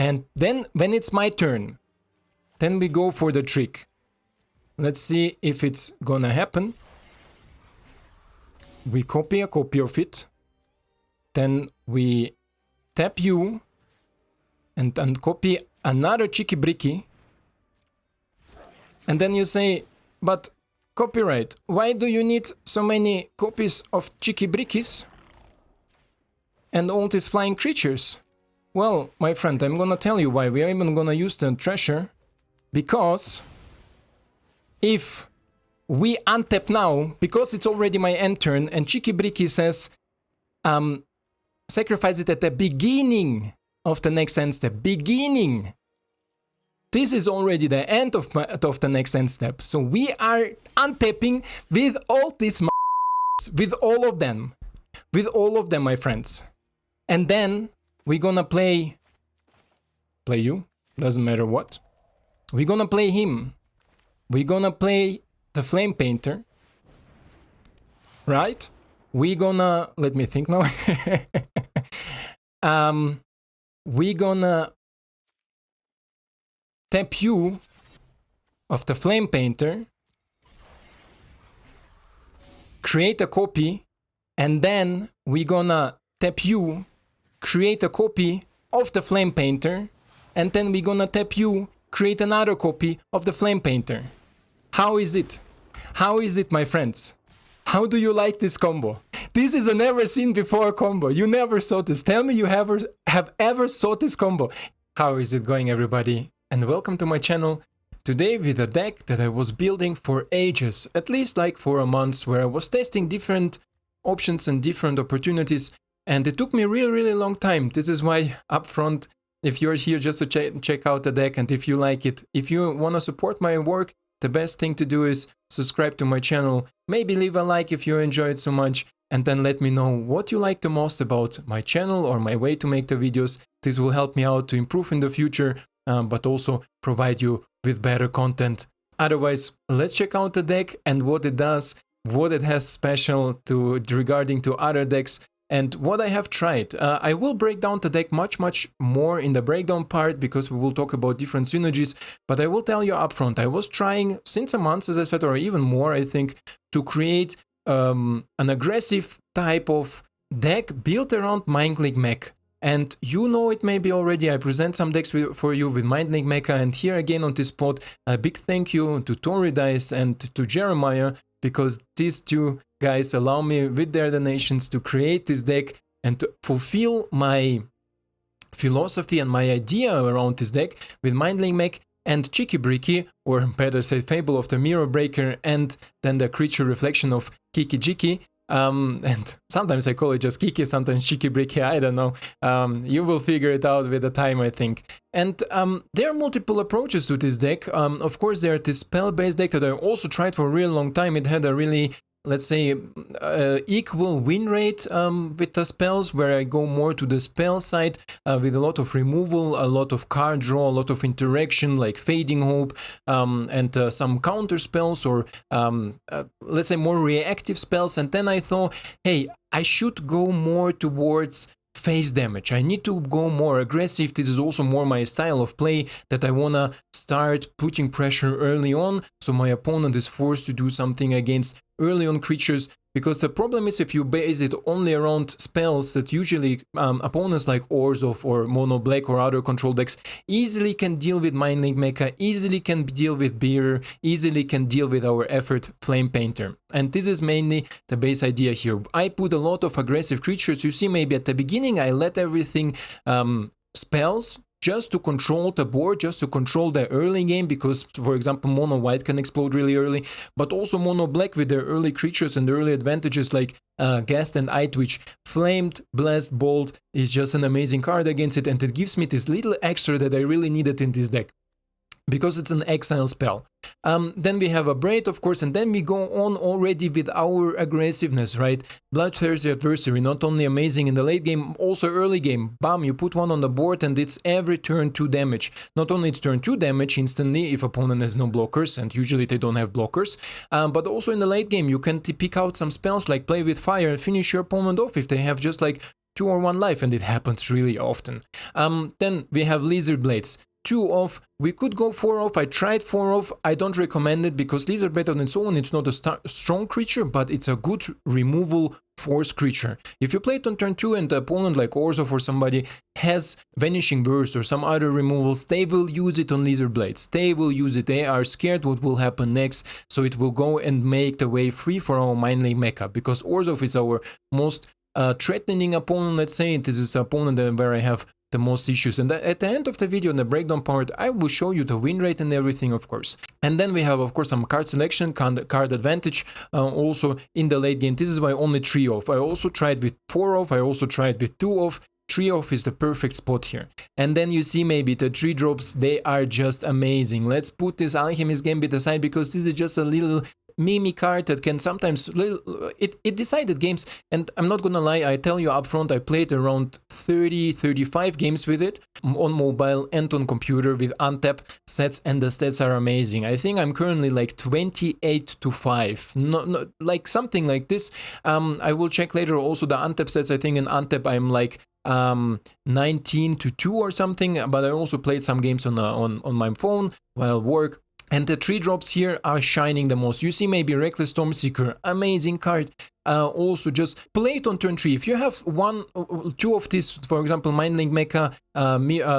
And then when it's my turn, then we go for the trick. Let's see if it's gonna happen. We copy a copy of it. Then we tap you and copy another Cheeky Bricky. And then you say, but copyright, why do you need so many copies of Cheeky Brickies and all these flying creatures? Well, my friend, I'm gonna tell you why. We are even gonna use the treasure. Because if we untap now, because it's already my end turn, and Cheeky Bricky says, sacrifice it at the beginning of the next end step. Beginning. This is already the end of the next end step. So we are untapping with all these with all of them. With all of them, my friends. And then we're gonna play you, doesn't matter what. We're gonna play him. We're gonna play the Flamepainter. Right? We're gonna, let me think now. We're gonna tap you of the Flamepainter, create a copy, and then we're gonna tap you, create a copy of the Flamepainter, and then we're gonna tap you, create another copy of the Flamepainter. How is it? How is it, my friends? How do you like this combo? This is a never seen before combo. You never saw this. Tell me you have ever saw this combo. How is it going, everybody? And welcome to my channel. Today with a deck that I was building for ages, at least like for a month, where I was testing different options and different opportunities, and it took me really long time. This is why upfront, if you're here just to check out the deck, and if you like it, if you want to support my work, the best thing to do is subscribe to my channel, maybe leave a like if you enjoy it so much, and then let me know what you like the most about my channel or my way to make the videos. This will help me out to improve in the future, but also provide you with better content. Otherwise, let's check out the deck and what it does, what it has special regarding to other decks, and what I have tried. I will break down the deck much more in the breakdown part, because we will talk about different synergies, but I will tell you upfront, I was trying since a month, as I said, or even more, I think, to create an aggressive type of deck built around Mindlink Mech. And you know it maybe already, I present some decks for you with Mindlink Mech, and here again on this spot, a big thank you to Tori Dice and to Jeremiah, because these two guys allow me with their donations to create this deck and to fulfill my philosophy and my idea around this deck with Mindlink Mech and Cheeky Bricky, or better say Fable of the Mirror Breaker, and then the creature reflection of Kiki. And sometimes I call it just Kiki, sometimes Cheeky Bricky, I don't know. You will figure it out with the time, I think. And there are multiple approaches to this deck. Of course, there is this spell-based deck that I also tried for a real long time. It had a really, let's say, equal win rate with the spells, where I go more to the spell side with a lot of removal, a lot of card draw, a lot of interaction like Fading Hope, and some counter spells, or let's say more reactive spells. And then I thought, hey, I should go more towards face damage. I need to go more aggressive. This is also more my style of play, that I wanna start putting pressure early on, so my opponent is forced to do something against early on creatures. Because the problem is, if you base it only around spells, that usually opponents like Orzhov or Mono Black or other control decks easily can deal with Mindlink Mecha, easily can deal with Bearer, easily can deal with our Efreet Flamepainter. And this is mainly the base idea here. I put a lot of aggressive creatures. You see, maybe at the beginning I let everything spells, just to control the board, just to control the early game, because, for example, Mono White can explode really early, but also Mono Black with their early creatures and early advantages like Ghast and Eye Twitch. Flamed Blast Bolt is just an amazing card against it, and it gives me this little extra that I really needed in this deck, because it's an exile spell. Then we have a Braid, of course, and then we go on already with our aggressiveness, right? Bloodthirsty Adversary, not only amazing in the late game, also early game. Bam, you put one on the board and it's every turn 2 damage. Not only it's turn 2 damage instantly if opponent has no blockers, and usually they don't have blockers, but also in the late game you can pick out some spells like Play with Fire and finish your opponent off if they have just like 2 or 1 life, and it happens really often. Then we have Lizard Blades. 2 off, we could go 4 off, I tried 4 off, I don't recommend it because Lizard Blade on its own, it's not a strong creature, but it's a good removal force creature. If you play it on turn 2 and the opponent like Orzhov or somebody has Vanishing Verse or some other removals, they will use it on Lizard Blades, they will use it, they are scared what will happen next, so it will go and make the way free for our Mindlink Mecha, because Orzhov is our most threatening opponent, let's say. This is the opponent where I have the most issues, and at the end of the video in the breakdown part I will show you the win rate and everything, of course. And then we have of course some card selection, card advantage also in the late game. This is why only 3 off. I also tried with 4 off, I also tried with 2 off. 3 off is the perfect spot here. And then you see maybe the 3 drops, they are just amazing. Let's put this Alchemist Gambit aside because this is just a little meme card that can sometimes it decided games, and I'm not gonna lie, I tell you upfront, I played around 30-35 games with it on mobile and on computer with untap stats, and the stats are amazing. I think I'm currently like 28-5, no, like something like this. I will check later also the untap stats. I think in untap I'm like 19-2 or something, but I also played some games on my phone while work. And the 3 drops here are shining the most. You see maybe Reckless Stormseeker, amazing card. Also just play it on turn 3. If you have 2 of these, for example, Mindlink Mecha,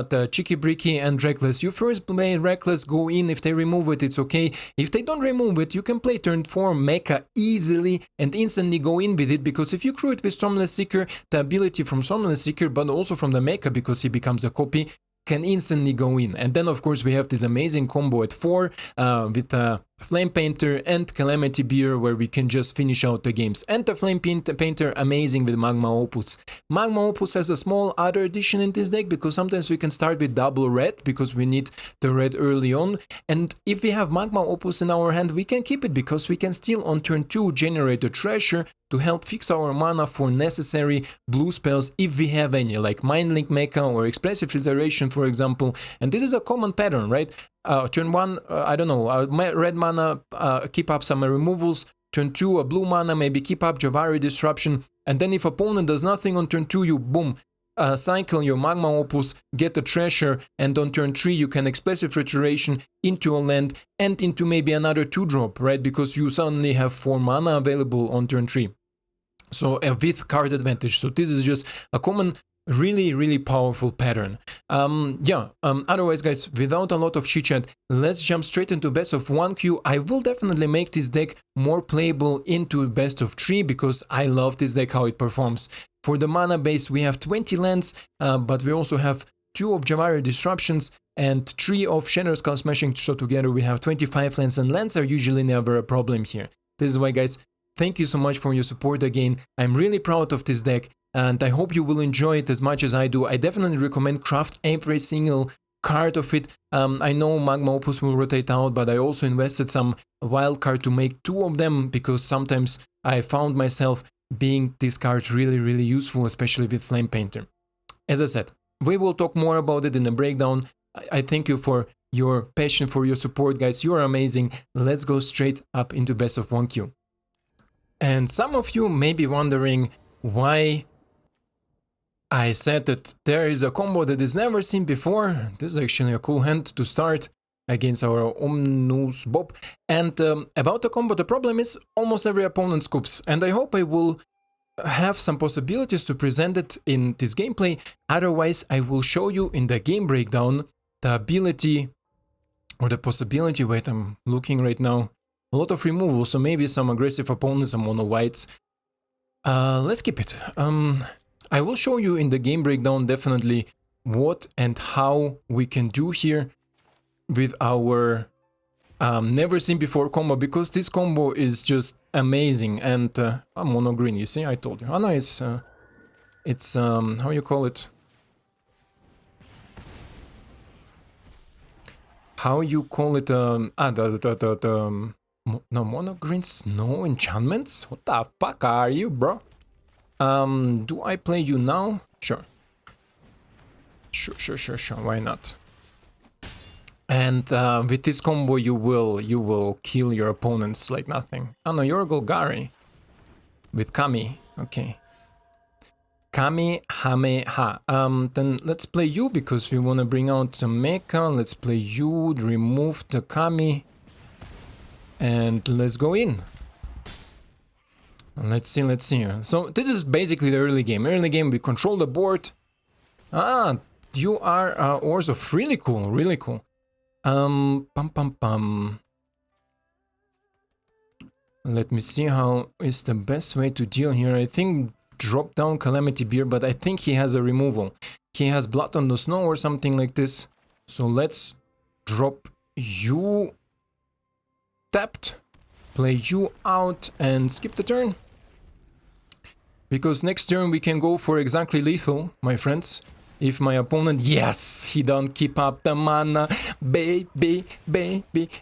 the Cheeky Bricky and Reckless, you first play Reckless, go in. If they remove it, it's okay. If they don't remove it, you can play turn 4 Mecha easily and instantly go in with it, because if you crew it with Stormless Seeker, the ability from Stormless Seeker, but also from the Mecha, because he becomes a copy, can instantly go in. And then of course we have this amazing combo at 4 with Flamepainter and Calamity Bearer, where we can just finish out the games. And the Flamepainter amazing with Magma Opus. Magma Opus has a small other addition in this deck, because sometimes we can start with double red because we need the red early on, and if we have Magma Opus in our hand we can keep it because we can still on turn 2 generate a treasure to help fix our mana for necessary blue spells if we have any, like Mindlink Mecha or Expressive Filtration, for example. And this is a common pattern, right? Turn 1, I don't know, red mana, keep up some removals. Turn 2, a blue mana, maybe keep up Javari Disruption. And then if opponent does nothing on turn 2, you boom, cycle your Magma Opus, get a treasure, and on turn 3 you can Expressive Filtration into a land and into maybe another 2-drop, right? Because you suddenly have 4 mana available on turn 3. So with card advantage. So this is just a common, really powerful pattern. Otherwise guys, without a lot of chit chat, let's jump straight into best of 1 queue. I will definitely make this deck more playable into best of 3 because I love this deck, how it performs. For the mana base we have 20 lands, but we also have 2 of Javari Disruptions and 3 of Shadow Skull Smashing, so together we have 25 lands, and lands are usually never a problem here. This is why guys, thank you so much for your support again. I'm really proud of this deck, and I hope you will enjoy it as much as I do. I definitely recommend craft every single card of it. I know Magma Opus will rotate out, but I also invested some wild card to make 2 of them, because sometimes I found myself being this card really useful, especially with Flamepainter. As I said, we will talk more about it in the breakdown. I thank you for your passion, for your support, guys. You are amazing. Let's go straight up into best of 1 queue. And some of you may be wondering why I said that there is a combo that is never seen before. This is actually a cool hand to start against our Omnus Bob. And about the combo, the problem is almost every opponent scoops, and I hope I will have some possibilities to present it in this gameplay. Otherwise, I will show you in the game breakdown the ability or the possibility. Wait, I'm looking right now. A lot of removal, so maybe some aggressive opponents, some mono whites. Let's keep it. I will show you in the game breakdown definitely what and how we can do here with our never seen before combo, because this combo is just amazing. And I'm mono green, you see, I told you. Oh no, it's how you call it? How you call it? No mono greens, no enchantments? What the fuck are you, bro? Do I play you now? Sure. Sure, why not? And with this combo you will kill your opponents like nothing. Oh no, you're Golgari. With Kami, okay. Kamehameha. Then let's play you because we want to bring out the mecha. Let's play you, remove the Kami, and let's go in. Let's see. So this is basically the early game. Early game, we control the board. Ah, you are Orzhov. Really cool, really cool. Let me see how is the best way to deal here. I think drop down Calamity Bearer, but I think he has a removal. He has Blood on the Snow or something like this. So let's drop you tapped, play you out and skip the turn. Because next turn we can go for exactly lethal, my friends. If my opponent, yes, he don't keep up the mana, baby.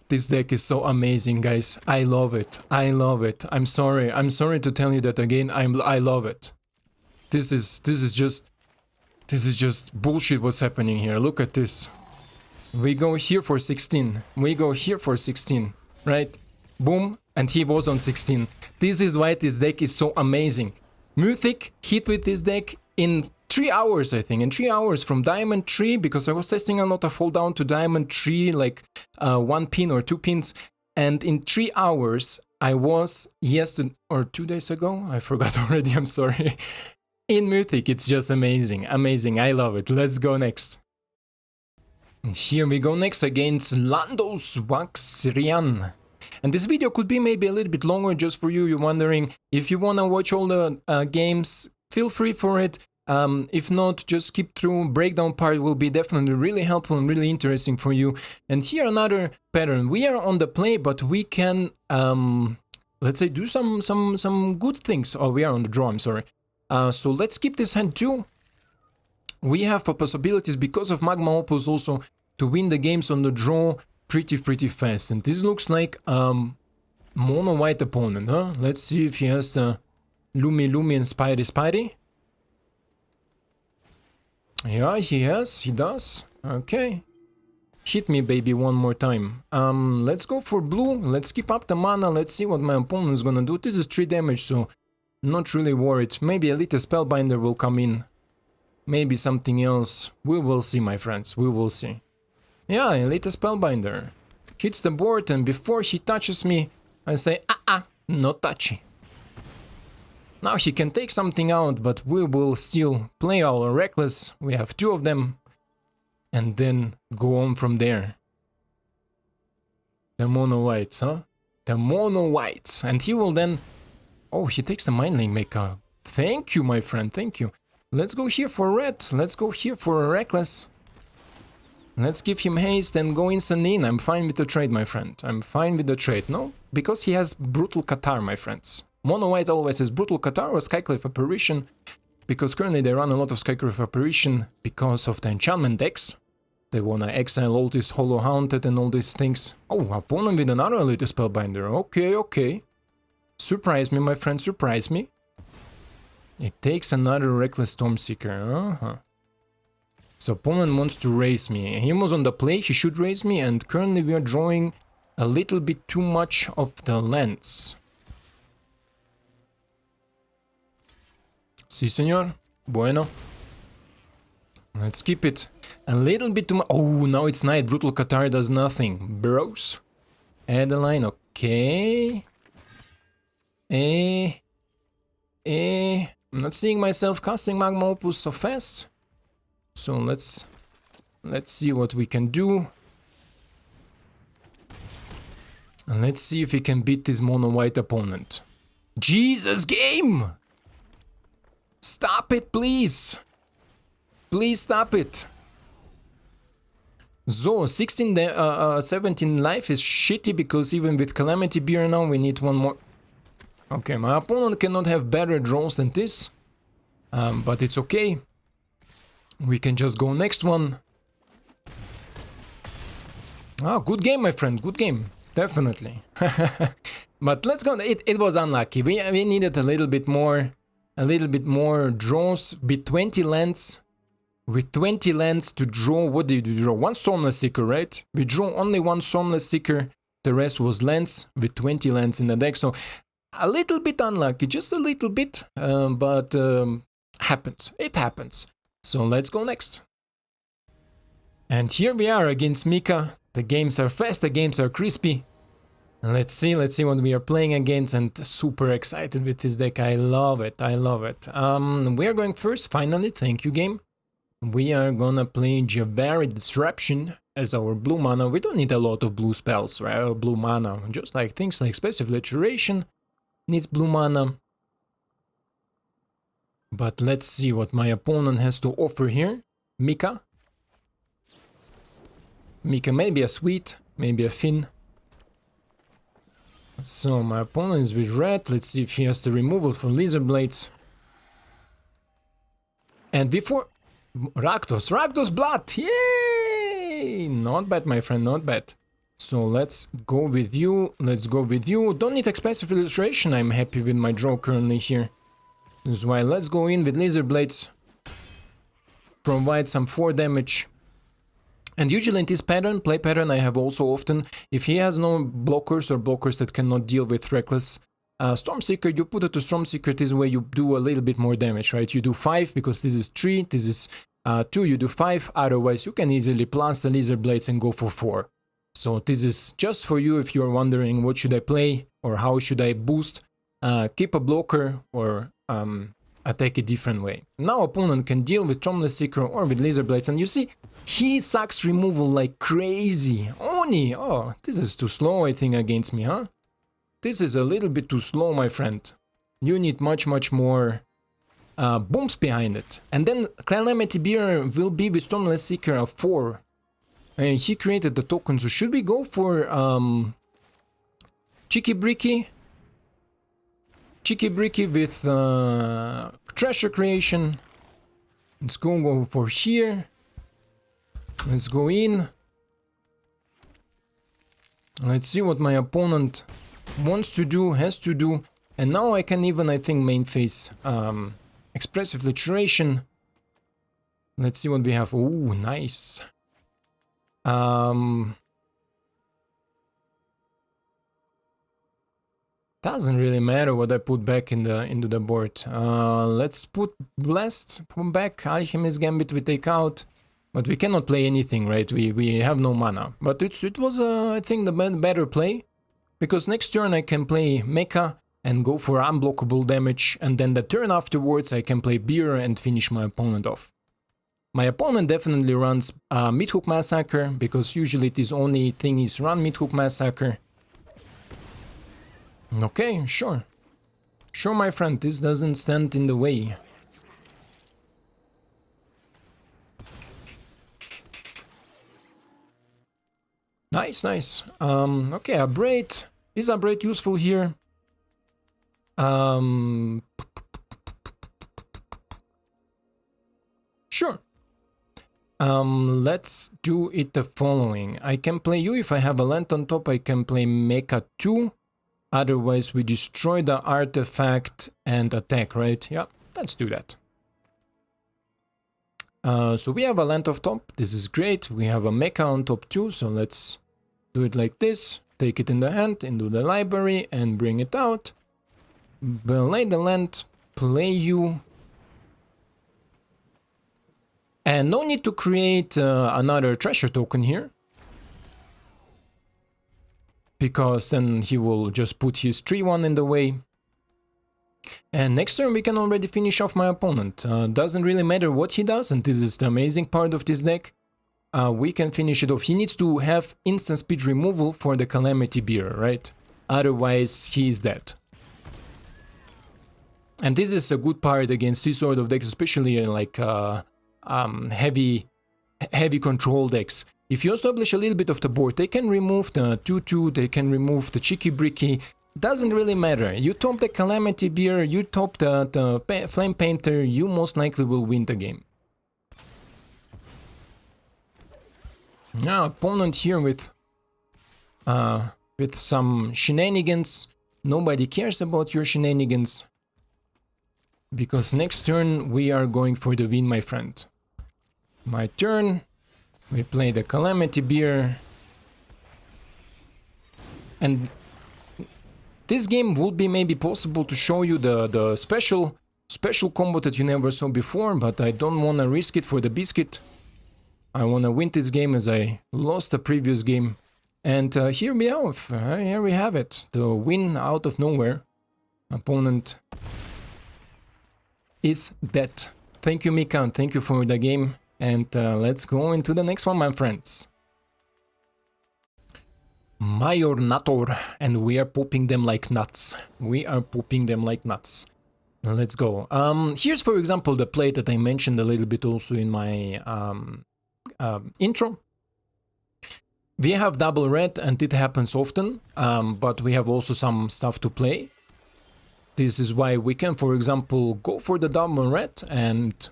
This deck is so amazing, guys. I love it. I love it. I'm sorry to tell you that again. I love it. This is just bullshit. What's happening here? Look at this. We go here for 16. We go here for 16, right? Boom, and he was on 16. This is why this deck is so amazing. Mythic hit with this deck in 3 hours, I think. In 3 hours from Diamond 3, because I was testing a lot of fall down to Diamond 3, like 1 pin or 2 pins. And in 3 hours, I was yesterday or 2 days ago, I forgot already, I'm sorry. In Mythic, it's just amazing, amazing. I love it. Let's go next. And here we go next against Landos Waxrian. And this video could be maybe a little bit longer just for you. You're wondering if you want to watch all the games, feel free for it. If not, just skip through. Breakdown part will be definitely really helpful and really interesting for you. And here another pattern. We are on the play, but we can, let's say, do some good things. Oh, we are on the draw, I'm sorry. So let's keep this hand too. We have possibilities because of Magma Opus also to win the games on the draw pretty fast. And this looks like mono white opponent, huh? Let's see if he has the Lumi and Spidey. Yeah, he does. Okay. Hit me, baby, one more time. Let's go for blue. Let's keep up the mana. Let's see what my opponent is gonna do. This is 3 damage, so not really worried. Maybe a little Spellbinder will come in. Maybe something else. We will see, my friends. We will see. Yeah, Elite Spellbinder. Hits the board, and before he touches me, I say, not touchy. Now he can take something out, but we will still play our Reckless. We have 2 of them. And then go on from there. The mono whites, huh? The mono whites. And he will then... Oh, he takes the Mindlink Mech. Thank you, my friend, thank you. Let's go here for red. Let's go here for a Reckless. Let's give him haste and go instant in. I'm fine with the trade, my friend. I'm fine with the trade. No? Because he has Brutal Catar, my friends. Mono White always has Brutal Catar or Skyclave Apparition. Because currently they run a lot of Skyclave Apparition because of the enchantment decks. They wanna exile all this Hollow Haunted and all these things. Oh, opponent with another Elite Spellbinder. Okay. Surprise me, my friend, surprise me. It takes another Reckless Stormseeker. So opponent wants to raise me. He was on the play, he should raise me, and currently we are drawing a little bit too much of the lands. Si, senor. Bueno. Let's keep it. A little bit too much. Oh, now it's night. Brutal Catar does nothing. Bros. Adeline, okay. I'm not seeing myself casting Magma Opus so fast. So let's see what we can do. And let's see if we can beat this mono white opponent. Jesus, game! Stop it, please! Please stop it! So, 17 life is shitty because even with Calamity Bearer now we need one more. Okay, my opponent cannot have better draws than this. But it's okay. We can just go next one. Ah, good game, my friend, good game. Definitely. But let's go. It was unlucky. We needed a little bit more draws. With 20 lands. With 20 lands to draw, what did you draw? One Stormless Seeker, right? We drew only one Stormless Seeker. The rest was lands with 20 lands in the deck. So a little bit unlucky, just a little bit. But happens. It happens. So let's go next. And here we are against Mika. The games are fast, the games are crispy. Let's see what we are playing against, and super excited with this deck. I love it, I love it. We are going first, finally, thank you game. We are gonna play Javari Disruption as our blue mana. We don't need a lot of blue spells, right? Blue mana, just like things like Passive Literation needs blue mana. But let's see what my opponent has to offer here. Mika. Mika, maybe a Sweet, maybe a Finn. So my opponent is with red. Let's see if he has the removal for Lizard Blades. And before Rakdos Blood, yay! Not bad, my friend, not bad. So let's go with you. Don't need expensive illustration. I'm happy with my draw currently here. That's why let's go in with Lizard Blades. Provide some 4 damage. And usually in this play pattern, I have also often, if he has no blockers or blockers that cannot deal with Reckless Stormseeker, you put it to Stormseeker. This way you do a little bit more damage, right? You do 5 because this is 3, this is 2, you do 5. Otherwise, you can easily plus the Lizard Blades and go for 4. So this is just for you if you're wondering what should I play or how should I boost. Keep a blocker or attack a different way. Now opponent can deal with Trombless Seeker or with Lizard Blades, and you see, he sucks removal like crazy. Oni! Oh, this is too slow, I think, against me, huh? This is a little bit too slow, my friend. You need much more booms behind it. And then Calamity Bearer will be with Trombless Seeker of 4. And he created the token, so should we go for Cheeky Bricky? Cheeky Bricky with Treasure Creation. Let's go for here. Let's go in. Let's see what my opponent wants to do, has to do. And now I can even, I think, main phase Expressive Literation. Let's see what we have. Ooh, nice. Doesn't really matter what I put back into the board. Let's put Blast back. Alchemist Gambit we take out. But we cannot play anything, right? We have no mana. But it was, I think, the better play. Because next turn I can play Mecha and go for unblockable damage. And then the turn afterwards I can play Bearer and finish my opponent off. My opponent definitely runs Midhook Massacre. Because usually his only thing is run Midhook Massacre. Okay, sure. Sure, my friend, this doesn't stand in the way. Nice, nice. Okay, Abrade. Is Abrade useful here? Sure. Let's do it the following. I can play you if I have a land on top. I can play Mecha 2. Otherwise, we destroy the artifact and attack, right? Yeah, let's do that. So we have a land off top. This is great. We have a mecha on top too. So let's do it like this. Take it in the hand, into the library, and bring it out. Play the land, play you. And no need to create another treasure token here. Because then he will just put his 3-1 in the way. And next turn we can already finish off my opponent. Doesn't really matter what he does, and this is the amazing part of this deck. We can finish it off. He needs to have instant speed removal for the Calamity Bearer, right? Otherwise he is dead. And this is a good part against this sort of decks, especially in like heavy control decks. If you establish a little bit of the board, they can remove the 2-2, they can remove the Cheeky Bricky. Doesn't really matter. You top the Calamity Bearer, you top the Flamepainter, you most likely will win the game. Now, opponent here with some shenanigans. Nobody cares about your shenanigans. Because next turn we are going for the win, my friend. My turn. We play the Calamity Bearer. And this game would be maybe possible to show you the special special combo that you never saw before, but I don't want to risk it for the biscuit. I want to win this game as I lost the previous game. And here we have it. The win out of nowhere. Opponent is dead. Thank you, Mika, and thank you for the game. And let's go into the next one, my friends. Major Nator, and we are popping them like nuts. We are popping them like nuts. Let's go. Here's, for example, the play that I mentioned a little bit also in my intro. We have double red, and it happens often, but we have also some stuff to play. This is why we can, for example, go for the double red and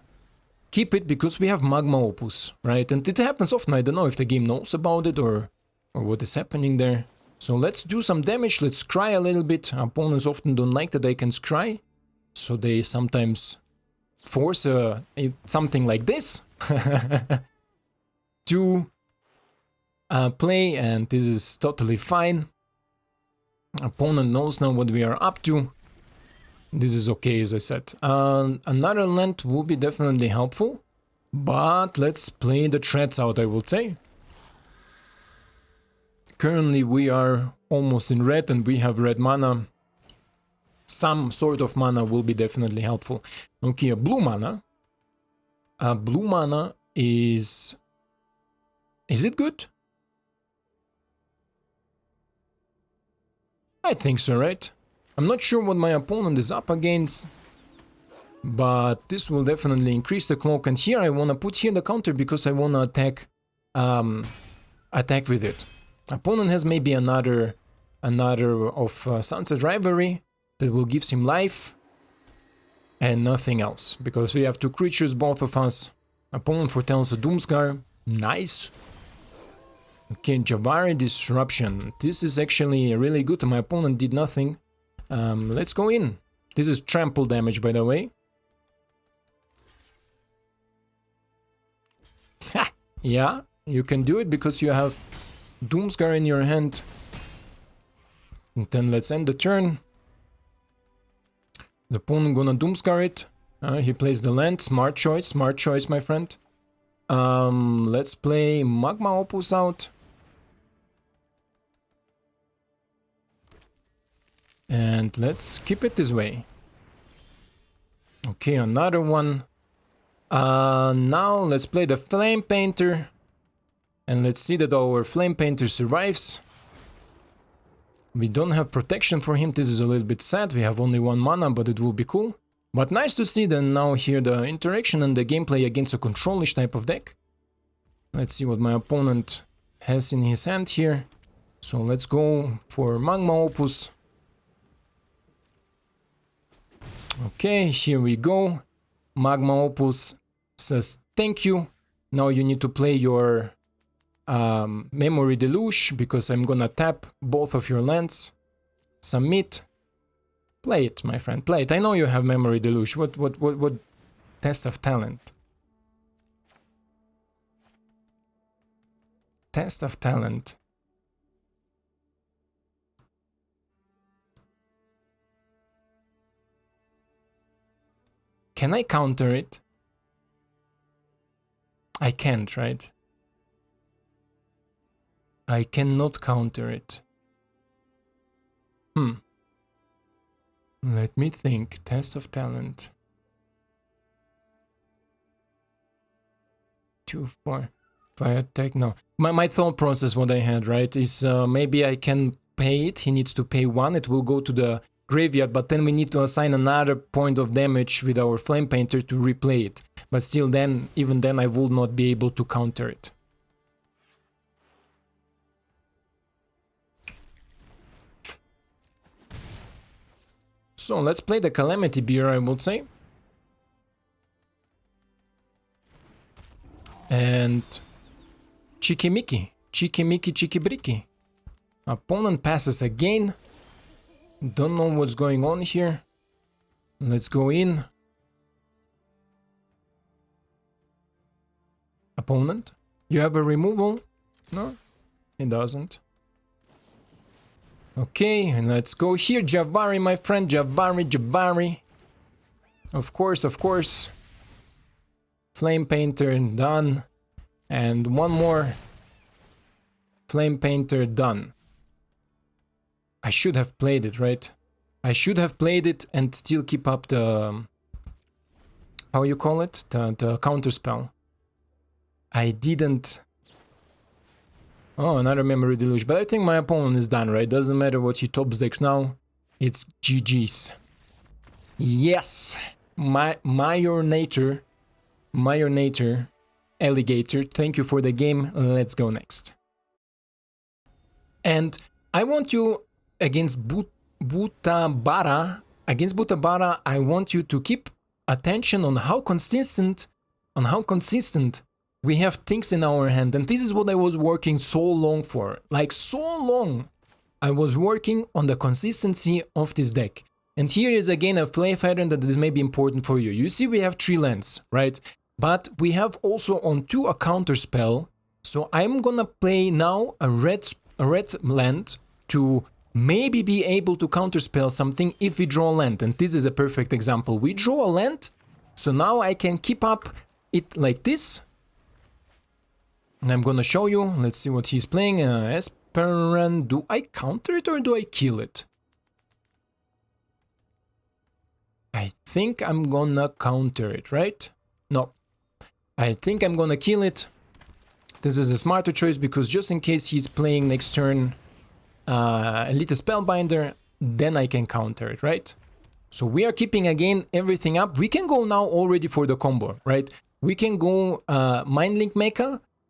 keep it, because we have Magma Opus, right? And it happens often. I don't know if the game knows about it or what is happening there. So let's do some damage, let's scry a little bit. Opponents often don't like that I can scry, so they sometimes force something like this to play, and this is totally fine. Opponent knows now what we are up to. This is okay, as I said. Another land will be definitely helpful, but let's play the threats out, I would say. Currently we are almost in red and we have red mana. Some sort of mana will be definitely helpful. Okay, a blue mana. Blue mana is... Is it good? I think so, right? I'm not sure what my opponent is up against, but this will definitely increase the clock. And here I want to put here the counter because I want to attack with it. Opponent has maybe another of Sunset Rivalry that will give him life and nothing else, because we have two creatures, both of us. Opponent foretells a Doomscar, nice. Okay, Javari Disruption. This is actually really good. My opponent did nothing. Let's go in. This is trample damage, by the way. Ha! Yeah, you can do it because you have Doomscar in your hand. And then let's end the turn. The opponent gonna Doomscar it. He plays the land. Smart choice, my friend. Let's play Magma Opus out. And let's keep it this way. Okay, another one. Now let's play the Flamepainter. And let's see that our Flamepainter survives. We don't have protection for him. This is a little bit sad. We have only one mana, but it will be cool. But nice to see then now here the interaction and the gameplay against a control-ish type of deck. Let's see what my opponent has in his hand here. So let's go for Magma Opus. Okay, here we go. Magma Opus says thank you. Now you need to play your Memory Deluge, because I'm gonna tap both of your lands. Submit. Play it, my friend, play it. I know you have Memory Deluge. What test of talent? Test of talent. Can I counter it? I can't, right? I cannot counter it. Let me think. Test of talent. 2, 4. Fire attack. No. My thought process, what I had, right, is maybe I can pay it. He needs to pay 1. It will go to the graveyard, but then we need to assign another point of damage with our Flamepainter to replay it. But still then, even then, I will not be able to counter it. So let's play the Calamity Bearer, I would say. And Cheeky Mickey, Cheeky Bricky. Opponent passes again. Don't know what's going on here. Let's go in. Opponent, you have a removal? No, he doesn't. Okay, and let's go here. Javari, my friend, Javari. Of course, of course. Flamepainter done. And one more. Flamepainter done. I should have played it, right? I should have played it and still keep up the... How you call it? The counterspell. I didn't... Oh, another memory deluge. But I think my opponent is done, right? Doesn't matter what he tops decks now. It's GG's. Yes! Majornator, Alligator, thank you for the game. Let's go next. And I want you against Butabara. Against Butabara, I want you to keep attention on how consistent we have things in our hand. And this is what I was working so long for. Like so long. I was working on the consistency of this deck. And here is again a play pattern that is maybe important for you. You see we have 3 lands, right? But we have also on 2 a counter spell. So I'm gonna play now a red land to maybe be able to counterspell something if we draw a land. And this is a perfect example. We draw a land, so now I can keep up it like this. And I'm gonna show you. Let's see what he's playing. Esperan. Do I counter it or do I kill it? I think I'm gonna counter it, right? No. I think I'm gonna kill it. This is a smarter choice because just in case he's playing next turn Elite Spellbinder, then I can counter it, right? So we are keeping again everything up. We can go now already for the combo, right? We can go Mindlink Mech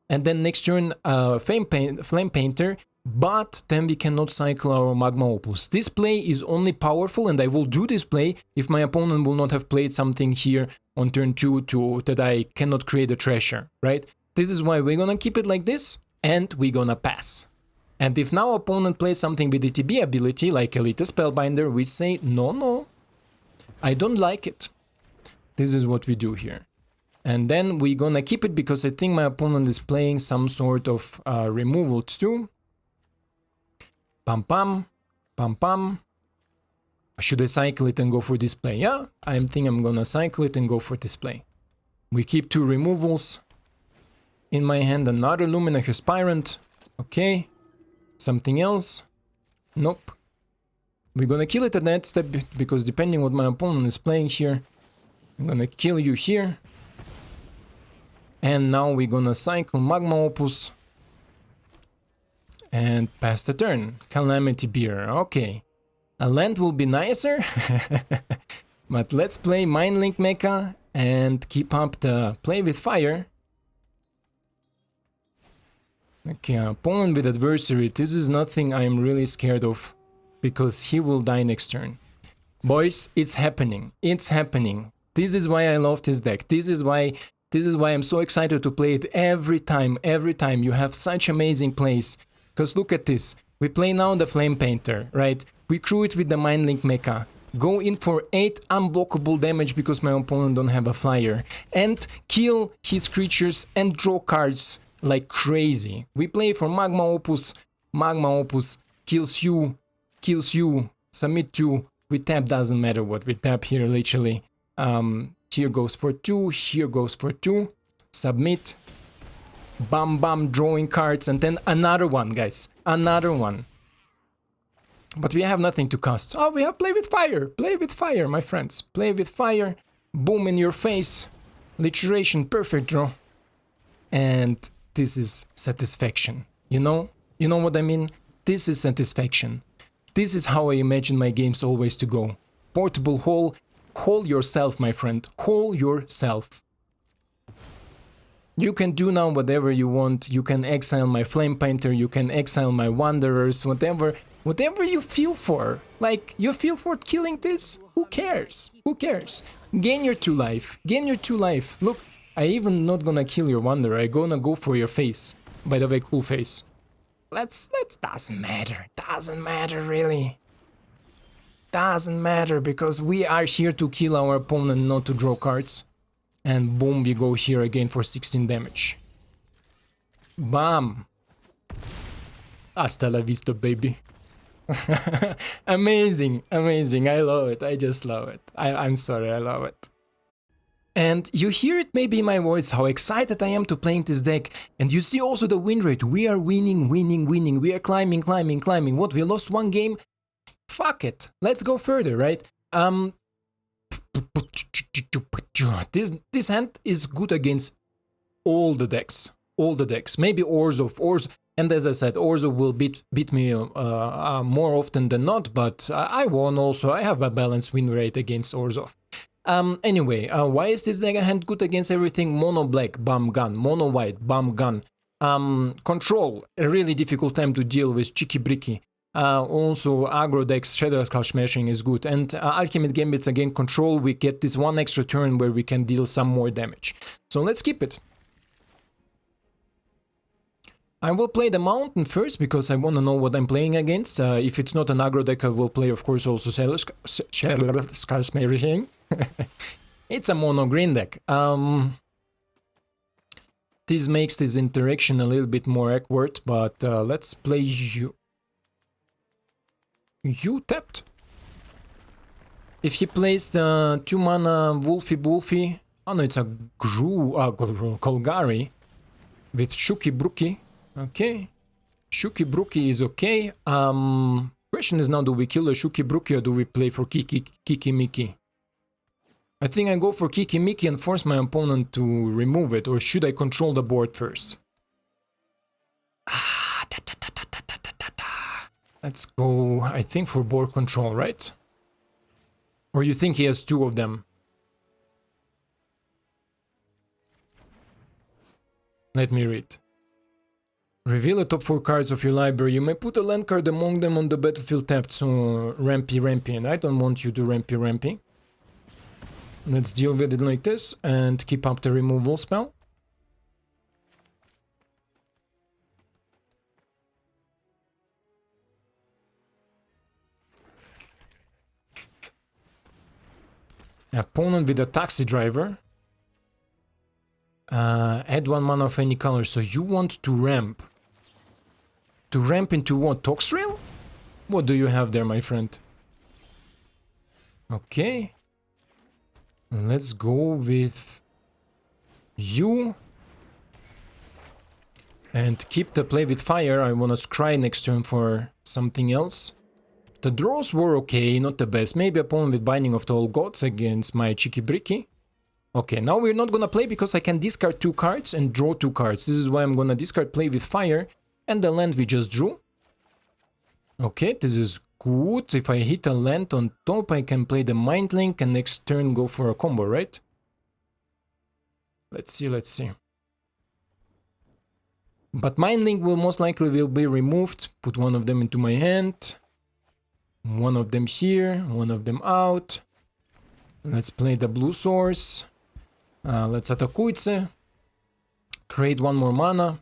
and then next turn Flamepainter, but then we cannot cycle our Magma Opus. This play is only powerful, and I will do this play if my opponent will not have played something here on turn 2 that I cannot create a treasure, right? This is why we're gonna keep it like this, and we're gonna pass. And if now opponent plays something with ETB ability, like Elite Spellbinder, we say, no, I don't like it. This is what we do here. And then we're gonna keep it because I think my opponent is playing some sort of removal too. Pam pam, pam pam. Should I cycle it and go for display? Yeah, I think I'm gonna cycle it and go for display. We keep 2 removals. In my hand, another Luminous Aspirant. Okay. Something else? Nope. We're gonna kill it at that step because depending what my opponent is playing here, I'm gonna kill you here. And now we're gonna cycle Magma Opus. And pass the turn. Calamity Bearer. Okay. A land will be nicer. But let's play Mindlink Mech and keep up the play with fire. Okay, opponent with adversary. This is nothing I'm really scared of because he will die next turn. Boys, it's happening. It's happening. This is why I love this deck. This is why I'm so excited to play it every time. Every time you have such amazing plays. Because look at this, we play now the Flamepainter, right? We crew it with the Mindlink Mech, go in for 8 unblockable damage because my opponent don't have a flyer, and kill his creatures and draw cards like crazy. We play for Magma Opus kills you, submit 2, we tap, doesn't matter what we tap here literally. Here goes for 2, here goes for 2, submit. Bam bam, drawing cards, and then another one, guys. Another one. But we have nothing to cast. Oh, we have play with fire. Play with fire, my friends. Play with fire. Boom in your face. Literation, perfect draw. And this is satisfaction. You know what I mean? This is satisfaction. This is how I imagine my games always to go. Portable hole. Hole yourself, my friend. Hole yourself. You can do now whatever you want. You can exile my Flamepainter, you can exile my Wanderers, whatever you feel for. Like, you feel for killing this? Who cares? Who cares? Gain your 2 life. Gain your 2 life. Look, I even not gonna kill your Wanderer. I gonna go for your face. By the way, cool face. Let's doesn't matter. Doesn't matter really. Doesn't matter because we are here to kill our opponent, not to draw cards. And boom, we go here again for 16 damage. Bam! Hasta la vista, baby. Amazing, amazing. I love it. I just love it. I'm sorry, I love it. And you hear it maybe in my voice how excited I am to playing this deck. And you see also the win rate. We are winning, winning, winning. We are climbing, climbing, climbing. What, we lost one game? Fuck it. Let's go further, right? This hand is good against all the decks. All the decks. Maybe Orzhov. And as I said, Orzhov will beat me more often than not, but I won also. I have a balanced win rate against Orzhov. Anyway, why is this deck hand good against everything? Mono black, bomb gun. Mono white, bomb gun. Control, a really difficult time to deal with Cheeky Bricky. Also, aggro decks, Shadow Skull Smashing is good. And Alchemist Gambits, again, control, we get this one extra turn where we can deal some more damage. So let's keep it. I will play the Mountain first because I want to know what I'm playing against. If it's not an aggro deck, I will play, of course, also Shadow Skull Smashing. It's a mono green deck. This makes this interaction a little bit more awkward, but let's play you. You tapped. If he plays the 2-mana Wolfie, oh no, it's a Golgari with Shuki Bruki. Okay, Shuki Bruki is okay. Question is now, do we kill the Shuki Bruki or do we play for Kiki Miki? I think I go for Kiki Miki and force my opponent to remove it, or should I control the board first? Let's go, I think, for board control, right? Or you think he has two of them? Let me read. Reveal the top 4 cards of your library. You may put a land card among them on the battlefield tapped, so rampy, and I don't want you to rampy. Let's deal with it like this and keep up the removal spell. Opponent with a taxi driver. Add 1 mana of any color. So you want to ramp. To ramp into what? Toxrill? What do you have there, my friend? Okay. Let's go with you. And keep the play with fire. I want to scry next turn for something else. The draws were okay, not the best. Maybe opponent with Binding of the Old Gods against my Cheeky Bricky. Okay, now we're not gonna play because I can discard 2 cards and draw 2 cards. This is why I'm gonna discard play with fire and the land we just drew. Okay, this is good. If I hit a land on top, I can play the Mindlink and next turn go for a combo, right? Let's see. But Mindlink will most likely be removed. Put one of them into my hand. One of them here, one of them out. Let's play the blue source. Let's attack Izzet. Create 1 more mana.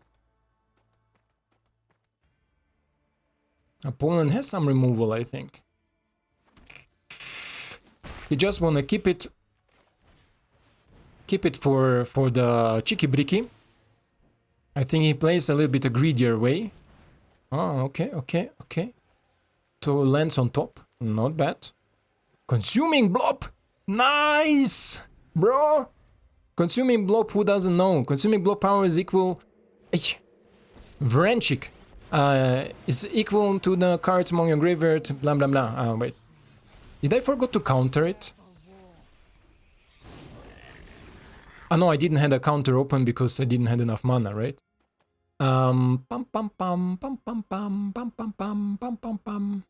Opponent has some removal, I think. You just want to keep it for the Cheeky Bricky. I think he plays a little bit a greedier way. Oh, okay. 2 lands on top, not bad. Consuming Blob, nice, bro. Consuming Blob, who doesn't know? Consuming Blob power is equal. Vrenchik is equal to the cards among your graveyard. Blah blah blah. Wait, did I forget to counter it? No, I didn't have a counter open because I didn't have enough mana, right? Pam pam pam pam pam pam pam pam pam pam pam pam.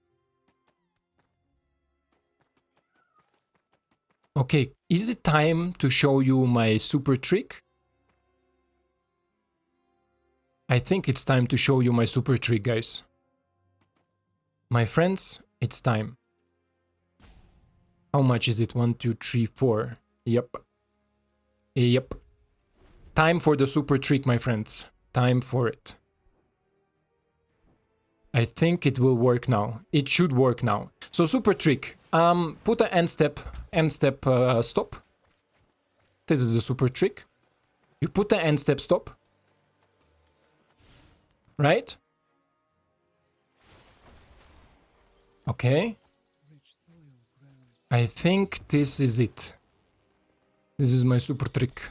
Okay, is it time to show you my super trick? I think it's time to show you my super trick, guys. My friends, it's time. How much is it? 1, 2, 3, 4. Yep. Time for the super trick, my friends. Time for it. I think it will work now. It should work now. So super trick. Put an end step stop. This is a super trick. You put the end step stop. Right? Okay. I think this is it. This is my super trick.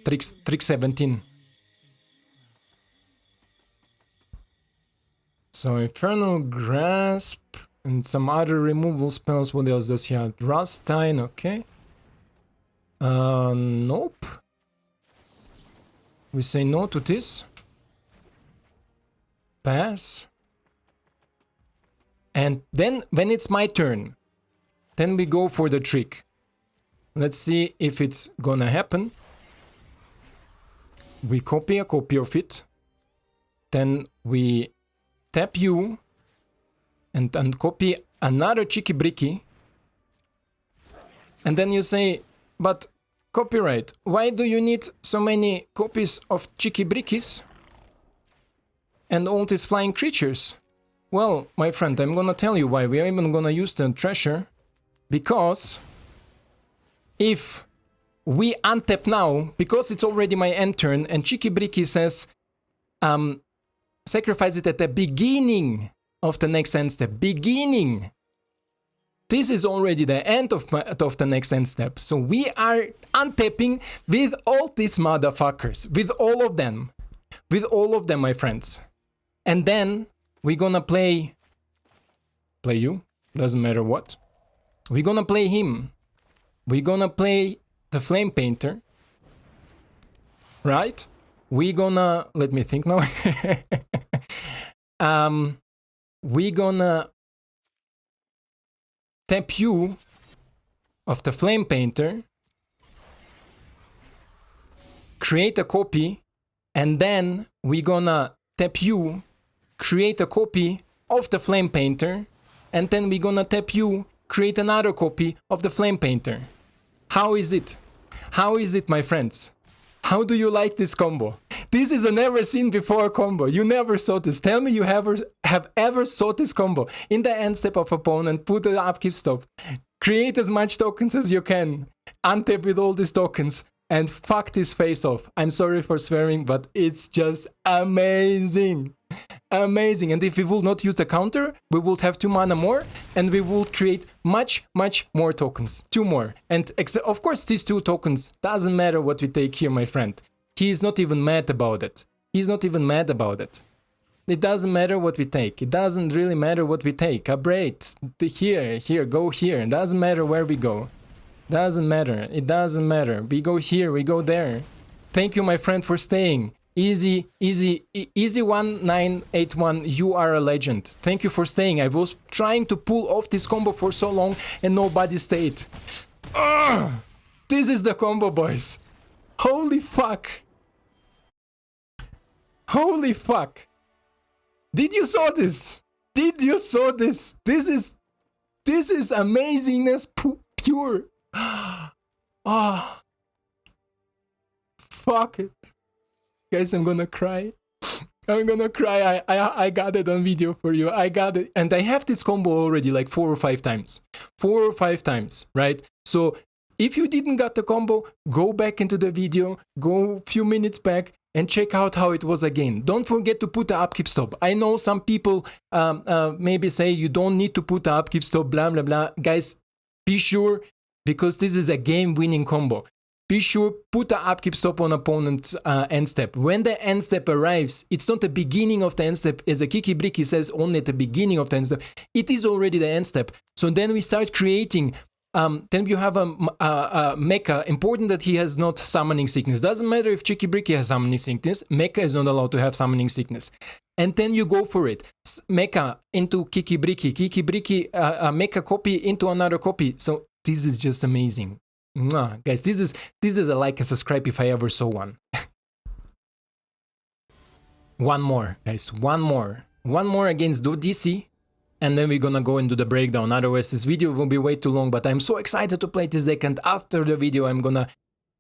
Trick 17. So Infernal Grasp and some other removal spells. What else does he have? Rustine, okay. Nope. We say no to this. Pass. And then when it's my turn, then we go for the trick. Let's see if it's gonna happen. We copy a copy of it. Then we tap you and copy another Cheeky Bricky. And then you say, but copyright, why do you need so many copies of Cheeky Brickies and all these flying creatures? Well, my friend, I'm gonna tell you why. We are even gonna use the treasure. Because if we untap now, because it's already my end turn, and Cheeky Bricky says, sacrifice it at the beginning of the next end step. Beginning. This is already the end of the next end step. So we are untapping with all these motherfuckers. With all of them. With all of them, my friends. And then we're gonna play you. Doesn't matter what. We're gonna play him. We're gonna play the Flamepainter. Right? We're gonna... Let me think now. We're gonna tap you of the Flamepainter, create a copy, and then we're gonna tap you, create a copy of the Flamepainter, and then we're gonna tap you, create another copy of the Flamepainter. How is it? How is it, my friends? How do you like this combo? This is a never seen before combo. You never saw this. Tell me you have ever saw this combo. In the end step of opponent, put the upkeep stop. Create as much tokens as you can. Untap with all these tokens. And fuck this face off. I'm sorry for swearing, but it's just amazing. Amazing. And if we will not use the counter, we would have 2 mana more, and we would create much more tokens. 2 more. And of course, these 2 tokens, doesn't matter what we take here, my friend. He is not even mad about it. He's not even mad about it. It doesn't matter what we take. It doesn't really matter what we take. A braid. Here, go here. It doesn't matter where we go. Doesn't matter. It doesn't matter. We go here, we go there. Thank you, my friend, for staying. Easy 1981, you are a legend. Thank you for staying. I was trying to pull off this combo for so long and nobody stayed. Ugh! This is the combo, boys. Holy fuck. Holy fuck. Did you saw this? Did you saw this? This is amazingness pure. Ah. Fuck it. Guys, I'm gonna cry. I'm gonna cry. I got it on video for you. I got it. And I have this combo already like 4 or 5 times. 4 or 5 times, right? So if you didn't get the combo, go back into the video, go a few minutes back and check out how it was again. Don't forget to put the upkeep stop. I know some people maybe say you don't need to put the upkeep stop, blah, blah, blah. Guys, be sure, because this is a game-winning combo. Be sure, put the upkeep stop on opponent's end step. When the end step arrives, it's not the beginning of the end step, as a Kiki Bricky says, only at the beginning of the end step. It is already the end step. So then we start creating. Then you have a Mecha. Important that he has not summoning sickness. Doesn't matter if Kiki Bricky has summoning sickness. Mecha is not allowed to have summoning sickness. And then you go for it. Mecha into Kiki Bricky. Kiki Bricky, Mecha copy into another copy. So this is just amazing. Mwah. Guys, this is a like and subscribe if I ever saw one. One more, guys. One more against DC. And then we're gonna go into the breakdown. Otherwise, this video will be way too long. But I'm so excited to play this deck. And after the video, I'm gonna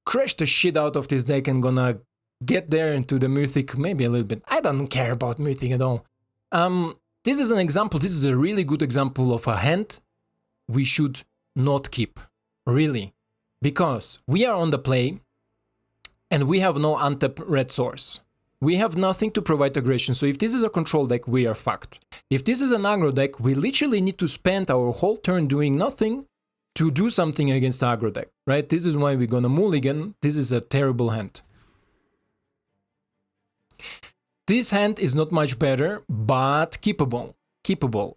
crash the shit out of this deck and gonna get there into the Mythic. Maybe a little bit. I don't care about Mythic at all. This is an example. This is a really good example of a hand we should not keep. Really. Because we are on the play and we have no untap red source. we have nothing to provide aggression. So if this is a control deck, we are fucked. If this is an aggro deck, we literally need to spend our whole turn doing nothing to do something against the aggro deck, right? This is why we're gonna mulligan. This is a terrible hand. This hand is not much better, but keepable. Keepable.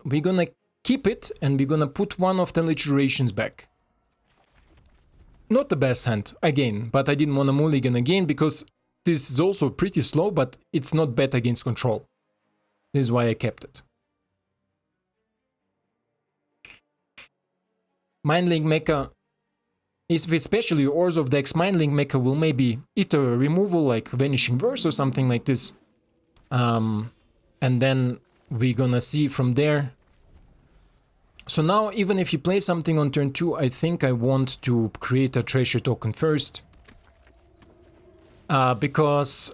We're gonna keep it, and we're gonna put one of the literations back. Not the best hand, again, but I didn't want to mulligan again, because this is also pretty slow, but it's not bad against control. This is why I kept it. Mindlink Mech, especially Orzhov decks, Mindlink Mech will maybe either a removal like Vanishing Verse or something like this. And then we're gonna see from there. So now, even if you play something on turn 2, I think I want to create a treasure token first. Because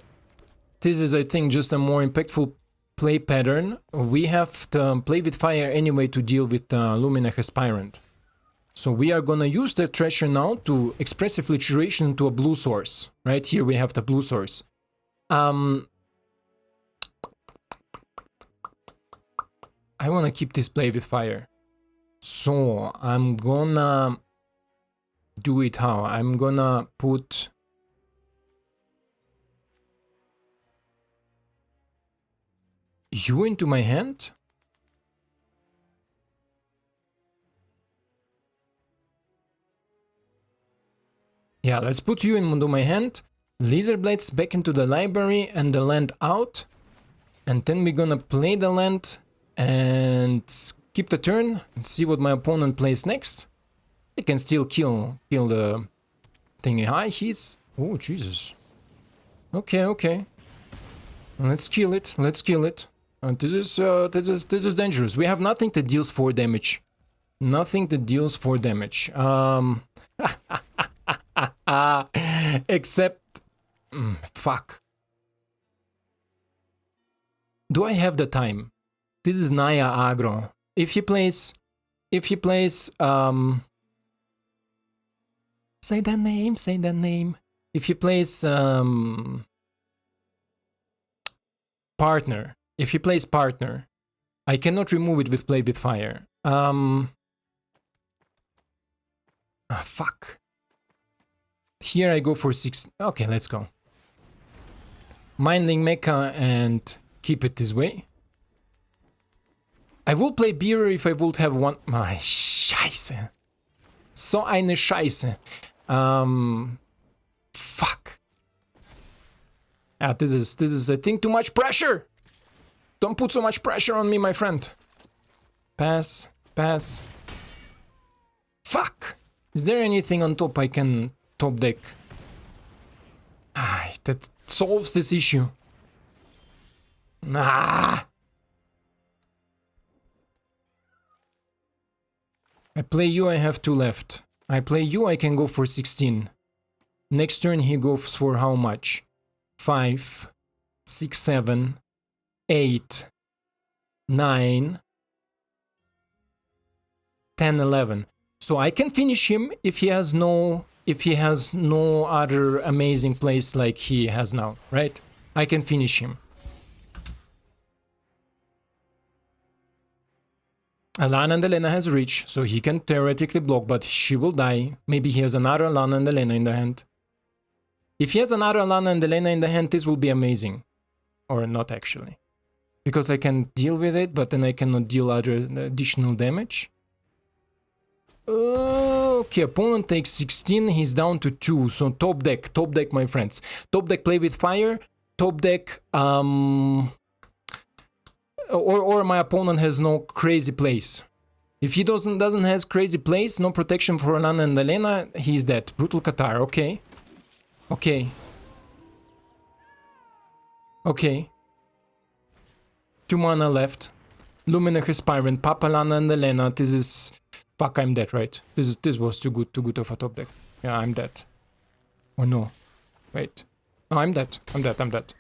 this is, I think, just a more impactful play pattern. We have to play with fire anyway to deal with Lumineth Aspirant. So we are gonna use the treasure now to expressive literation to a blue source. Right here we have the blue source. I wanna keep this play with fire. So I'm gonna do it how? I'm gonna put you into my hand? Yeah, let's put you into my hand. Lizard Blades back into the library and the land out. And then we're gonna play the land and skip the turn and see what my opponent plays next. I can still kill the thingy. Hi, he's... Oh, Jesus. Okay, okay. Let's kill it. Let's kill it. This is dangerous. We have nothing that deals 4 damage. Nothing that deals 4 damage. Except... fuck. Do I have the time? This is Naya aggro. If he plays... say that name, say that name. If he plays... partner. If he plays partner, I cannot remove it with play with fire. Fuck. Here I go for 6. Okay, let's go. Mindlink Mech and keep it this way. I would play Bearer if I would have one. Scheiße. So eine Scheiße. Fuck. This is I think too much pressure. Don't put so much pressure on me, my friend. Pass, pass. Fuck. Is there anything on top I can top deck? That solves this issue. I play you, I have 2 left. I play you, I can go for 16. Next turn he goes for how much? 5, 6, 7, 8, 9, 10, 11. So I can finish him if he has no other amazing plays like he has now, right? I can finish him. Alana and Elena has reach, so he can theoretically block, but she will die. Maybe he has another Alana and Elena in the hand. If he has another Alana and Elena in the hand, this will be amazing. Or not actually. Because I can deal with it, but then I cannot deal other additional damage. Okay, opponent takes 16, he's down to 2, so top deck, my friends. Top deck play with fire, top deck, or my opponent has no crazy plays. If he doesn't has crazy plays, no protection for Alana and Elena, he's dead. Brutal Qatar, okay. Okay. Okay. 2 mana left. Lumineth Aspirant, Papa Lana and Elena, this is... Fuck, I'm dead, right? This was too good of a top deck. Yeah, I'm dead. Oh no. Wait. No, I'm dead. I'm dead.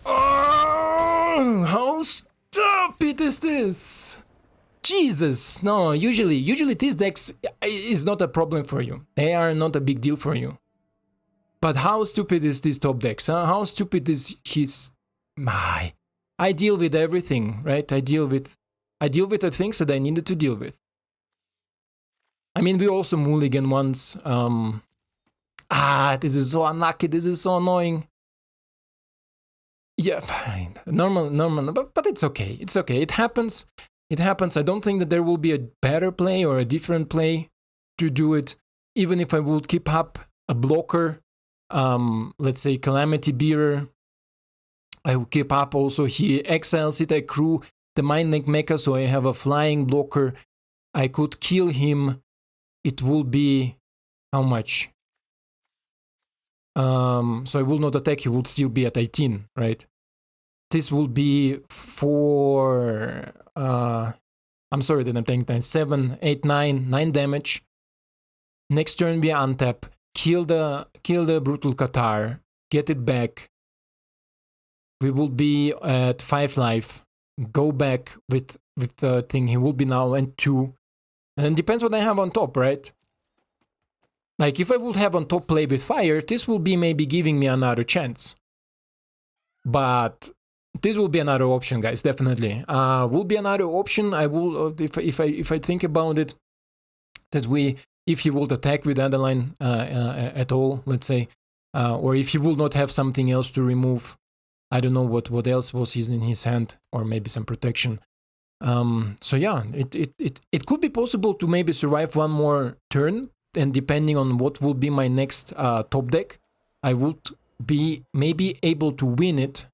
Oh, how stupid is this? Jesus! No, usually these decks is not a problem for you. They are not a big deal for you. But how stupid is this top decks? Huh? How stupid is his... I deal with everything, right? I deal with the things that I needed to deal with. I mean, we also mulligan once. This is so unlucky. This is so annoying. Yeah, fine. Normal, but it's okay. It's okay. It happens. It happens. I don't think that there will be a better play or a different play to do it. Even if I would keep up a blocker, let's say Calamity Bearer, I will keep up also. He exiles it. I crew the Mindlink Mech, so I have a flying blocker. I could kill him. It will be how much? So I will not attack, he would still be at 18, right? This will be for, I'm sorry that I'm taking 7, 8, 9 damage. Next turn we untap, kill the Brutal Qatar, get it back. We will be at 5 life, go back with the thing, he will be now at 2. And depends what I have on top, right? Like, if I would have on top play with fire, this will be maybe giving me another chance. But this will be another option, guys, definitely. Will be another option. I will, if I think about it, that if he would attack with Adeline at all, let's say, or if he will not have something else to remove, I don't know what else was in his hand, or maybe some protection. So yeah, it could be possible to maybe survive one more turn. And depending on what will be my next top deck, I would be maybe able to win it.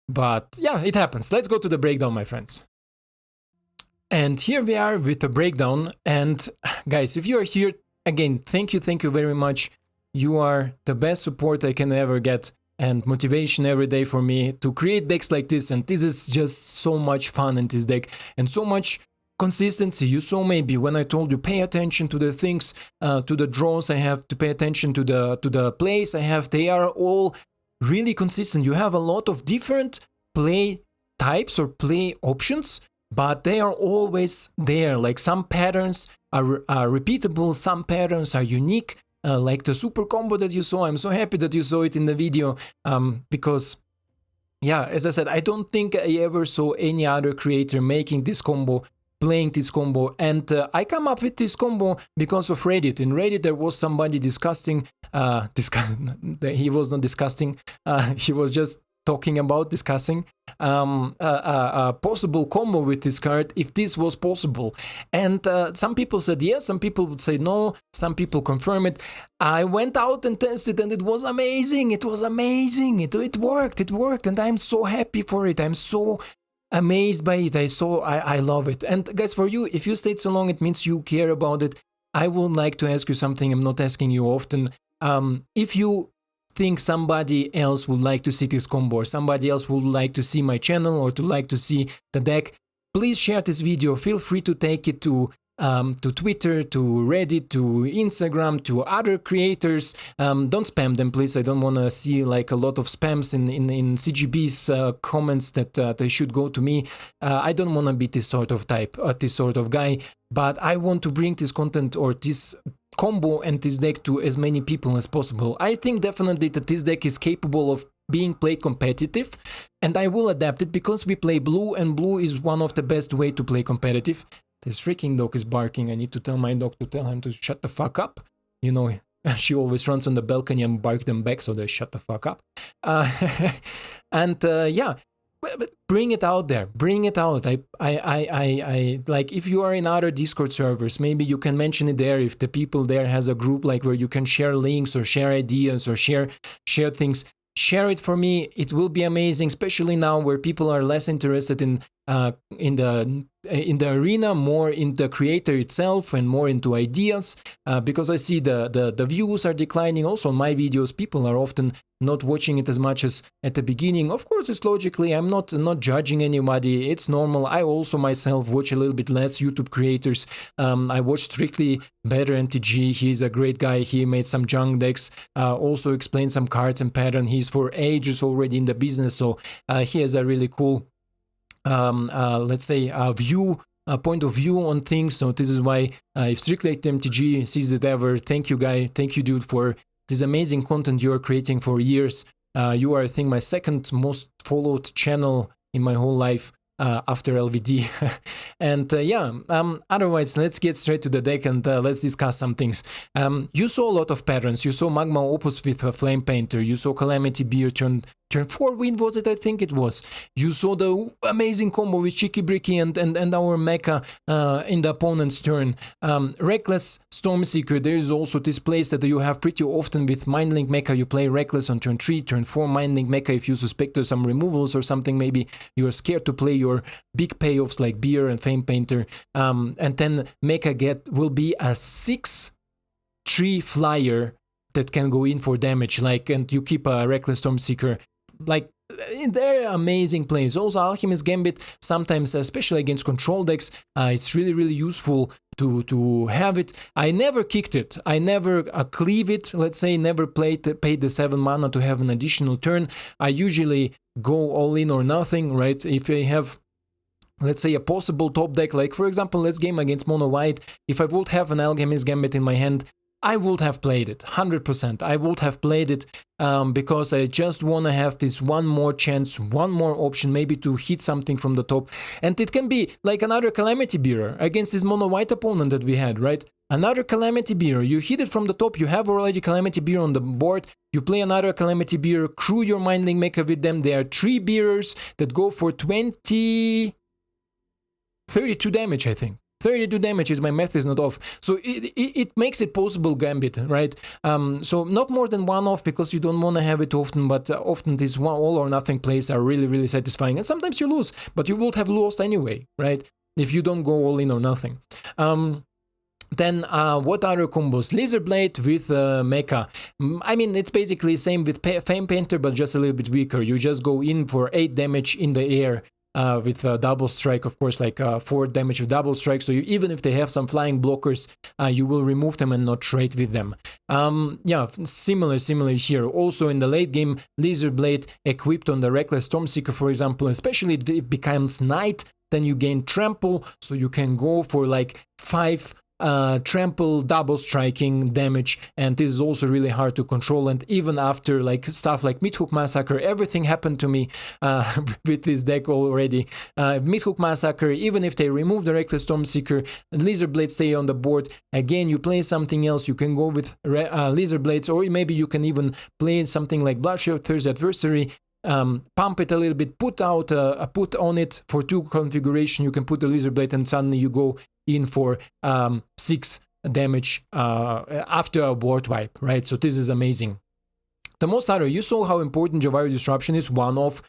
But yeah, it happens. Let's go to the breakdown, my friends. And here we are with the breakdown. And guys, if you are here, again, thank you very much. You are the best support I can ever get, and motivation every day for me to create decks like this. And this is just so much fun in this deck, and so much consistency. You saw maybe when I told you pay attention to the things, to the draws I have, to pay attention to the plays I have. They are all really consistent. You have a lot of different play types or play options, but they are always there. Like, some patterns are repeatable, some patterns are unique, like the super combo that you saw. I'm so happy that you saw it in the video, because yeah, as I said, I don't think I ever saw any other creator making this combo, playing this combo. And I come up with this combo because of Reddit. In Reddit there was somebody discussing, he was not discussing, he was just talking about discussing a possible combo with this card, if this was possible. And some people said yes, some people would say no, some people confirm it. I went out and tested, and it was amazing. It was amazing. It worked, and I'm so happy for it. I'm so amazed by it. I love it. And guys, for you, if you stayed so long, it means you care about it. I would like to ask you something I'm not asking you often. If you think somebody else would like to see this combo, or somebody else would like to see my channel, or to like to see the deck, please share this video. Feel free to take it to Twitter, to Reddit, to Instagram, to other creators. Don't spam them, please. I don't want to see like a lot of spams in CGB's comments that they should go to me. I don't want to be this sort of type, this sort of guy, but I want to bring this content, or this combo and this deck, to as many people as possible. I think definitely that this deck is capable of being played competitive, and I will adapt it because we play blue, and blue is one of the best way to play competitive. This freaking dog is barking. I need to tell my dog to tell him to shut the fuck up. You know, she always runs on the balcony and bark them back, so they shut the fuck up. Yeah, but bring it out there. Bring it out. I like, if you are in other Discord servers, maybe you can mention it there. If the people there has a group like where you can share links or share ideas or share things, share it for me. It will be amazing, especially now where people are less interested in the arena, more in the creator itself, and more into ideas, because I see the views are declining. Also on my videos, people are often not watching it as much as at the beginning. Of course, it's logically, I'm not judging anybody. It's normal. I also myself watch a little bit less YouTube creators. I watch strictly Better MTG. He's a great guy. He made some junk decks, also explained some cards and pattern. He's for ages already in the business, so he has a really cool let's say point of view on things. So this is why if Strictly MTG sees it ever, thank you guy, thank you dude for this amazing content you are creating for years. You are, I think, my second most followed channel in my whole life. After LVD. And otherwise, let's get straight to the deck and let's discuss some things. You saw a lot of patterns. You saw Magma Opus with Flamepainter. You saw Calamity Bearer turn 4 win, was it? I think it was. You saw the amazing combo with Cheeky Bricky and our mecha in the opponent's turn. Reckless Stormseeker, there is also this place that you have pretty often with Mindlink Mecha. You play Reckless on turn 3, turn 4 Mindlink Mecha if you suspect there's some removals or something. Maybe you're scared to play your big payoffs like Bearer and Flamepainter. And then Mecha will be a 6-3 flyer that can go in for damage. And you keep a Reckless Stormseeker. They're amazing plays. Also, Alchemist Gambit, sometimes, especially against control decks, it's really, really useful to have it. I never kicked it. I never cleave it, let's say, never paid the 7 mana to have an additional turn. I usually go all in or nothing, right? If I have, let's say, a possible top deck, like, for example, let's game against Mono White, if I would have an Alchemist Gambit in my hand, I would have played it, 100%. I would have played it because I just want to have this one more chance, one more option, maybe to hit something from the top. And it can be like another Calamity Bearer against this Mono White opponent that we had, right? Another Calamity Bearer, you hit it from the top, you have already Calamity Bearer on the board, you play another Calamity Bearer, crew your Mindlink Mecha with them. There are 3 Bearers that go for 32 damage, I think. 32 damage is my math is not off. So it makes it possible Gambit, right? So not more than 1 off because you don't want to have it often, but often these all or nothing plays are really, really satisfying. And sometimes you lose, but you would have lost anyway, right? If you don't go all in or nothing. Then what other combos? Lizard Blade with Mecha. I mean, it's basically same with Flamepainter, but just a little bit weaker. You just go in for 8 damage in the air. With double strike, of course, like 4 damage with double strike. So even if they have some flying blockers, you will remove them and not trade with them. Similar here. Also in the late game, Lizard Blade equipped on the Reckless Stormseeker, for example, especially if it becomes night, then you gain trample, so you can go for like 5 trample double striking damage, and this is also really hard to control. And even after like stuff like Midhook Massacre, everything happened to me with this deck already. Midhook Massacre, even if they remove the Reckless Stormseeker, Lizard Blades stay on the board. Again, you play something else, you can go with Lizard Blades, or maybe you can even play something like Bloodshifter's Adversary, pump it a little bit, put on it for 2 configuration, you can put the Lizard Blade, and suddenly you go in for 6 damage after a board wipe, right? So this is amazing. The most other, you saw how important Jawari Disruption is. 1 off,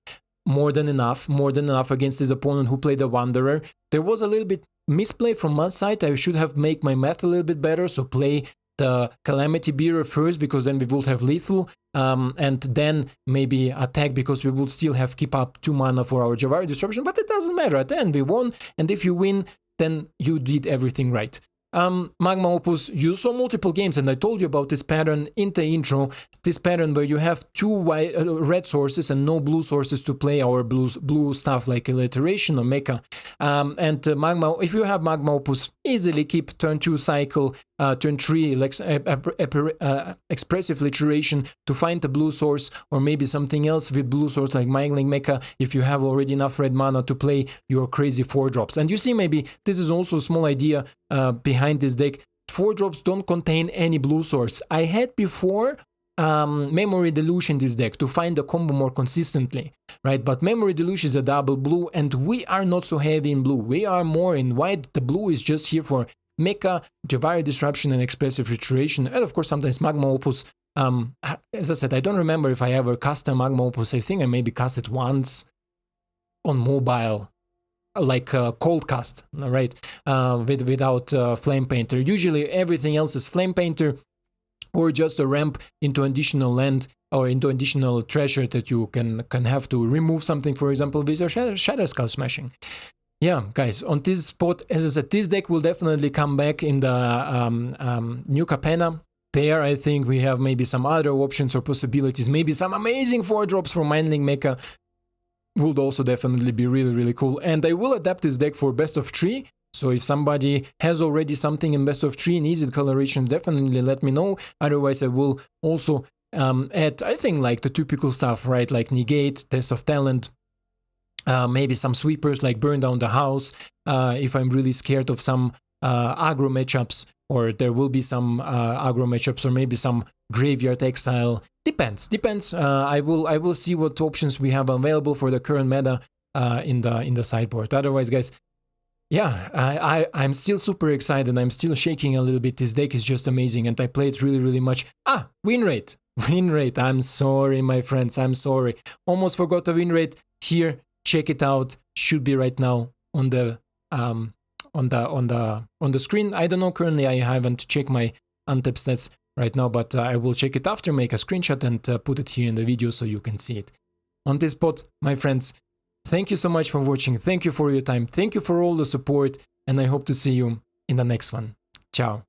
more than enough against his opponent who played a Wanderer. There was a little bit misplay from my side. I should have made my math a little bit better, so play the Calamity Bearer first, because then we would have lethal, and then maybe attack, because we would still have keep up 2 mana for our Jawari Disruption, but it doesn't matter. At the end we won, and if you win, then you did everything right. Magma Opus, you saw multiple games, and I told you about this pattern in the intro, this pattern where you have 2 red sources and no blue sources to play our blue stuff like Alliteration or Mecha. Magma, if you have Magma Opus, easily keep turn 2 cycle, turn 3 like, Expressive Literation to find the blue source, or maybe something else with blue source like Mindlink Mecha if you have already enough red mana to play your crazy 4-drops. And you see, maybe this is also a small idea behind this deck. 4-drops don't contain any blue source. I had before Memory Deluge in this deck to find the combo more consistently, right? But Memory Deluge is a double blue, and we are not so heavy in blue. We are more in white. The blue is just here for Mecha, Jawari Disruption, and Expressive Reiteration, and of course sometimes Magma Opus. As I said, I don't remember if I ever cast a Magma Opus. I think I maybe cast it once on mobile, like cold cast, right? Without Flamepainter. Usually everything else is Flamepainter, or just a ramp into additional land or into additional treasure that you can have to remove something, for example, with your Shadow Skull Smashing. Yeah, guys, on this spot, as I said, this deck will definitely come back in the new Capenna. There, I think we have maybe some other options or possibilities. Maybe some amazing 4-drops from Mindlink Mecha would also definitely be really, really cool. And I will adapt this deck for best of 3. So if somebody has already something in best of 3 in Izzet coloration, definitely let me know. Otherwise, I will also add, I think, like the typical stuff, right? Like negate, test of talent, maybe some sweepers like burn down the house, if I'm really scared of some aggro matchups, or there will be some aggro matchups, or maybe some graveyard exile. Depends. I will see what options we have available for the current meta in the sideboard. Otherwise, guys, yeah, I'm still super excited. I'm still shaking a little bit. This deck is just amazing, and I play it really much. Win rate. I'm sorry, my friends. I'm sorry. Almost forgot the win rate here. Check it out. Should be right now on the screen. I don't know. Currently, I haven't checked my untap stats right now, but I will check it after. Make a screenshot and put it here in the video so you can see it. On this spot, my friends. Thank you so much for watching. Thank you for your time. Thank you for all the support, and I hope to see you in the next one. Ciao.